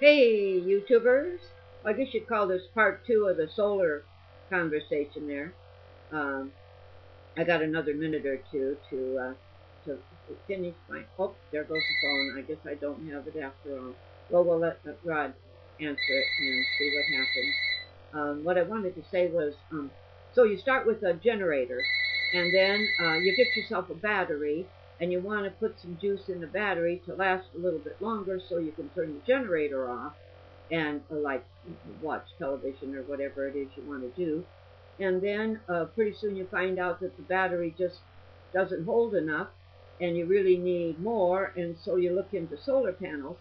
Hey, YouTubers! I guess you'd call this part two of the solar conversation there. Um, I got another minute or two to finish my. Oh, there goes the phone. I guess I don't have it after all. Well, we'll let Rod answer it and see what happens. What I wanted to say was, so you start with a generator, and then you get yourself a battery, and you want to put some juice in the battery to last a little bit longer, so you can turn the generator off and like watch television or whatever it is you want to do. And then pretty soon you find out that the battery just doesn't hold enough and you really need more, and so you look into solar panels.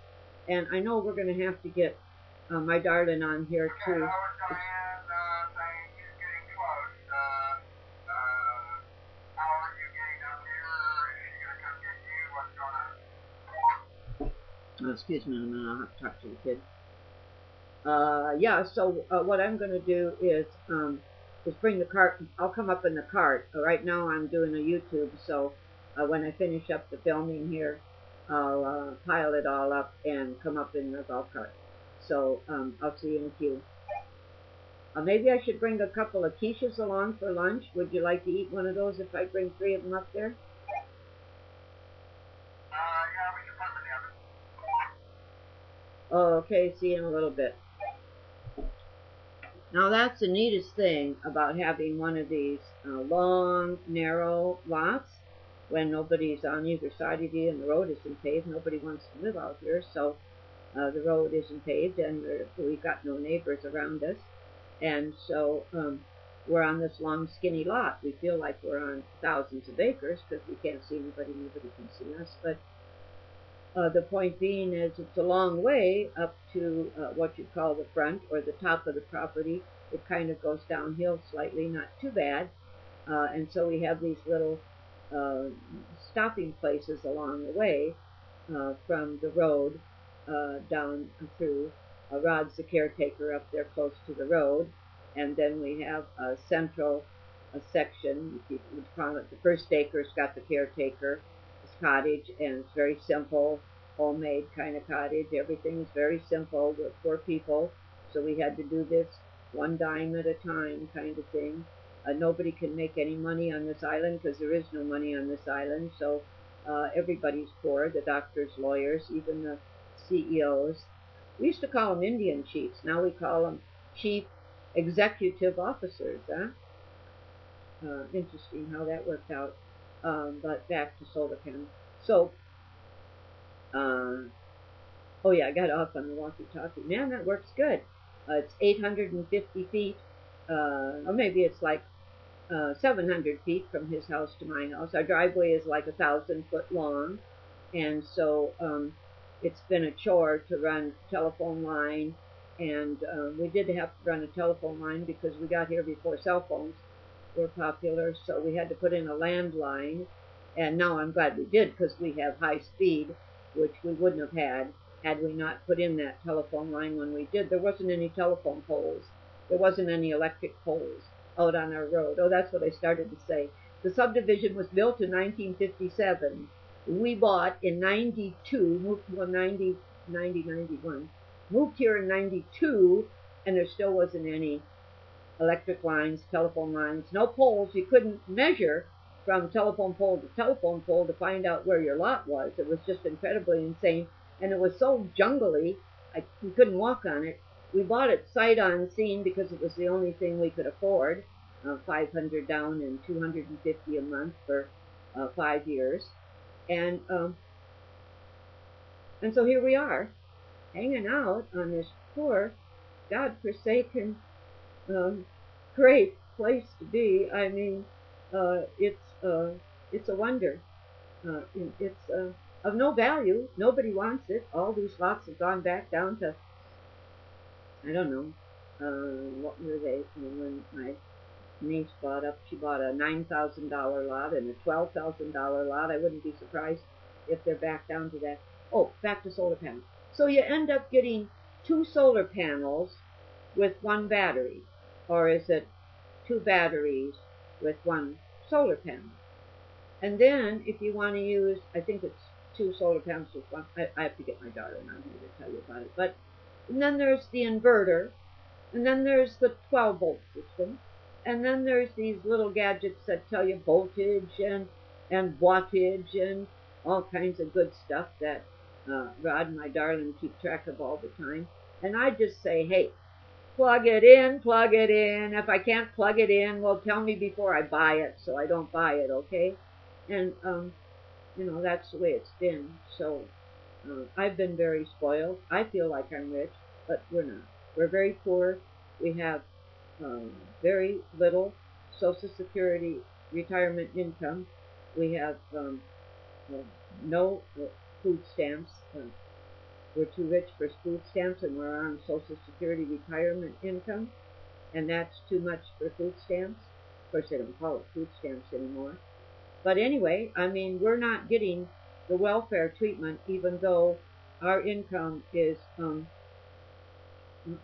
And I know we're going to have to get my darling on here too. Excuse me a minute, I'll have to talk to the kid. Yeah, so what I'm going to do is bring the cart. I'll come up in the cart. Right now I'm doing a YouTube, so when I finish up the filming here, I'll pile it all up and come up in the golf cart. So I'll see you in a few. Maybe I should bring a couple of quiches along for lunch. Would you like to eat one of those if I bring 3 of them up there? Yeah, we can put them in the oven. Okay, see you in a little bit. Now that's the neatest thing about having one of these long, narrow lots when nobody's on either side of you and the road isn't paved. Nobody wants to live out here, so the road isn't paved and we've got no neighbors around us. And so we're on this long, skinny lot. We feel like we're on thousands of acres because we can't see anybody, nobody can see us. But the point being is it's a long way up to what you'd call the front or the top of the property. It kind of goes downhill slightly, not too bad. And so we have these little stopping places along the way from the road down through. Rod's the caretaker up there close to the road. And then we have a central section, you would call it the first acre's got the caretaker cottage, and it's very simple, homemade kind of cottage. Everything is very simple. We're poor people, so we had to do this one dime at a time kind of thing. Nobody can make any money on this island because there is no money on this island, so everybody's poor, the doctors, lawyers, even the CEOs. We used to call them Indian chiefs. Now we call them chief executive officers. Huh? Interesting how that worked out. But back to solar panels. So, oh yeah, I got off on the walkie-talkie. Man, that works good. It's 850 feet, or maybe it's like 700 feet from his house to my house. Our driveway is like 1,000 foot long, and so it's been a chore to run a telephone line, and we did have to run a telephone line because we got here before cell phones were popular, so we had to put in a landline, and now I'm glad we did because we have high speed, which we wouldn't have had we not put in that telephone line when we did. There wasn't any telephone poles. There wasn't any electric poles out on our road. Oh, that's what I started to say. The subdivision was built in 1957. We bought in 92, well, 90, 91. Moved here in 92, and there still wasn't any electric lines, telephone lines, no poles. You couldn't measure from telephone pole to telephone pole to find out where your lot was. It was just incredibly insane, and it was so jungly, we couldn't walk on it. We bought it sight unseen because it was the only thing we could afford, $500 down and $250 a month for 5 years, and so here we are, hanging out on this poor, God-forsaken great place to be. I mean, it's a wonder. It's of no value. Nobody wants it. All these lots have gone back down to, I don't know, what were they? When my niece bought up, she bought a $9,000 lot and a $12,000 lot. I wouldn't be surprised if they're back down to that. Oh, back to solar panels. So you end up getting 2 solar panels with 1 battery. Or is it 2 batteries with 1 solar panel? And then if you want to use, I think it's 2 solar panels with 1, I have to get my darling on here to tell you about it. But and then there's the inverter, and then there's the 12-volt system, and then there's these little gadgets that tell you voltage and wattage and all kinds of good stuff that Rod and my darling keep track of all the time. And I just say, hey, plug it in, plug it in. If I can't plug it in, well, tell me before I buy it so I don't buy it, okay? And, you know, that's the way it's been. So I've been very spoiled. I feel like I'm rich, but we're not. We're very poor. We have very little Social Security retirement income. We have no food stamps. We're too rich for food stamps, and we're on Social Security retirement income, and that's too much for food stamps. Of course, they don't call it food stamps anymore. But anyway, I mean, we're not getting the welfare treatment, even though our income is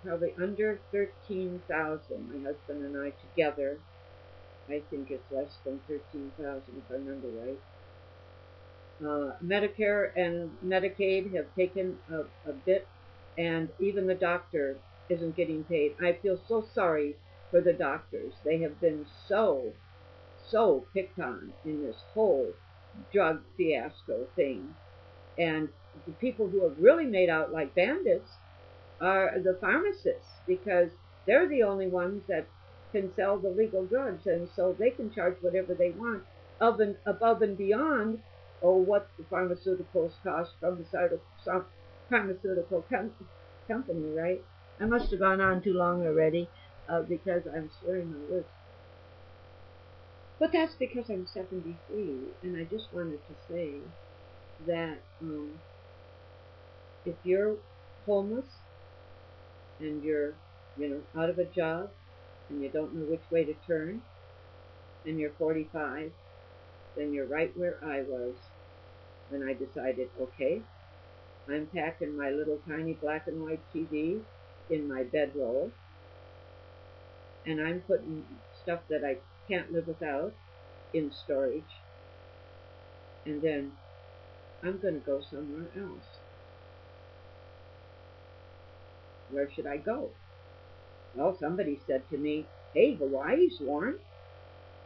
probably under 13,000. My husband and I together, I think it's less than 13,000 if I remember right. Medicare and Medicaid have taken a bit, and even the doctor isn't getting paid. I feel so sorry for the doctors. They have been so picked on in this whole drug fiasco thing. And the people who have really made out like bandits are the pharmacists, because they're the only ones that can sell the legal drugs, and so they can charge whatever they want above and beyond what the pharmaceuticals cost from the pharmaceutical company, right? I must have gone on too long already because I'm slurring my words. But that's because I'm 73, and I just wanted to say that if you're homeless and you're, out of a job and you don't know which way to turn, and you're 45, then you're right where I was when I decided, okay, I'm packing my little tiny black and white TV in my bedroll, and I'm putting stuff that I can't live without in storage, and then I'm going to go somewhere else. Where should I go? Well, somebody said to me, hey, Hawaii's warm.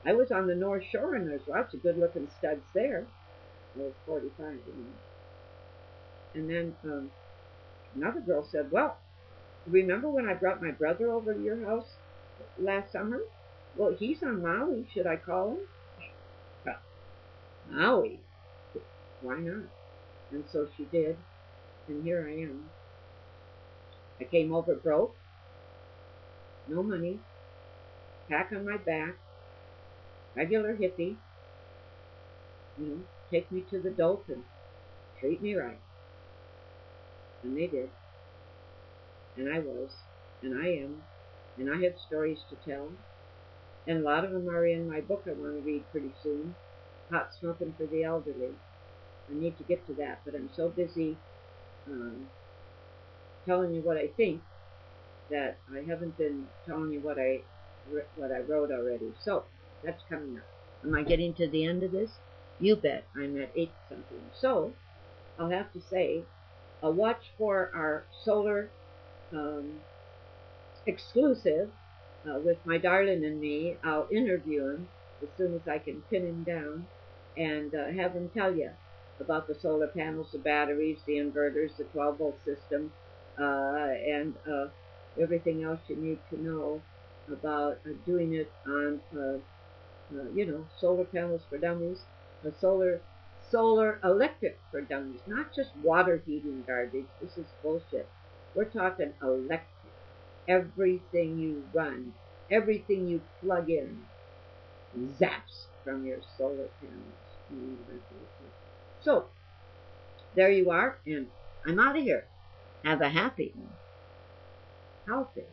I was on the North Shore, and there's lots of good-looking studs there. I was 45, And then another girl said, well, remember when I brought my brother over to your house last summer? Well, he's on Maui. Should I call him? Well, Maui? Why not? And so she did, and here I am. I came over broke, no money, pack on my back, regular hippie, take me to the dope and treat me right. And they did. And I was, and I am, and I have stories to tell. And a lot of them are in my book I want to read pretty soon, Hot Smoking for the Elderly. I need to get to that, but I'm so busy telling you what I think that I haven't been telling you what I wrote already. So that's coming up. Am I getting to the end of this? You bet. I'm at 8-something. So I'll have to say, watch for our solar exclusive with my darling and me. I'll interview him as soon as I can pin him down and have him tell you about the solar panels, the batteries, the inverters, the 12-volt system, and everything else you need to know about doing it on, solar panels for dummies, solar electric for dummies, not just water heating garbage. This is bullshit. We're talking electric. Everything you run, everything you plug in, zaps from your solar panels. So, there you are, and I'm out of here. Have a happy, healthy,